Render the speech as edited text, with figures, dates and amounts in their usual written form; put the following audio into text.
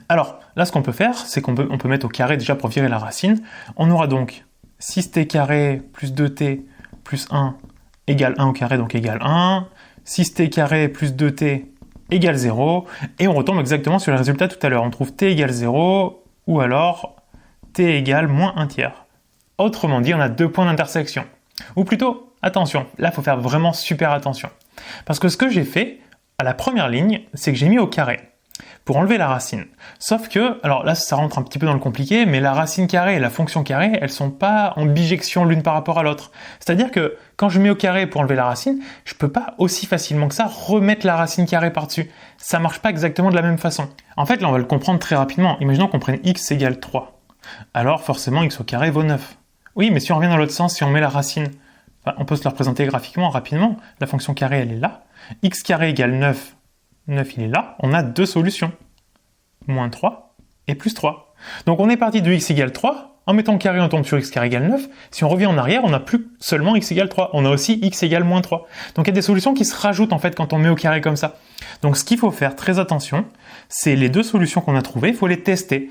Alors, là, ce qu'on peut faire, c'est qu'on peut mettre au carré déjà pour virer la racine. On aura donc 6t carré plus 2t plus 1 égale 1 au carré, donc égale 1. 6t carré plus 2t égale 0. Et on retombe exactement sur le résultat tout à l'heure. On trouve t égale 0 ou alors t égale moins 1 tiers. Autrement dit, on a deux points d'intersection. Ou plutôt, attention, là, il faut faire vraiment super attention. Parce que ce que j'ai fait, à la première ligne, c'est que j'ai mis au carré pour enlever la racine. Sauf que, alors là, ça rentre un petit peu dans le compliqué, mais la racine carrée et la fonction carrée, elles sont pas en bijection l'une par rapport à l'autre. C'est-à-dire que quand je mets au carré pour enlever la racine, je peux pas aussi facilement que ça remettre la racine carrée par-dessus. Ça marche pas exactement de la même façon. En fait, là, on va le comprendre très rapidement. Imaginons qu'on prenne x égale 3. Alors, forcément, x au carré vaut 9. Oui, mais si on revient dans l'autre sens, si on met la racine, on peut se le représenter graphiquement rapidement. La fonction carrée, elle est là. X carré égale 9. 9, il est là. On a deux solutions. Moins 3 et plus 3. Donc on est parti de x égale 3. En mettant le carré, on tombe sur x carré égale 9. Si on revient en arrière, on n'a plus seulement x égale 3. On a aussi x égale moins 3. Donc il y a des solutions qui se rajoutent en fait quand on met au carré comme ça. Donc ce qu'il faut faire très attention, c'est les deux solutions qu'on a trouvées, il faut les tester.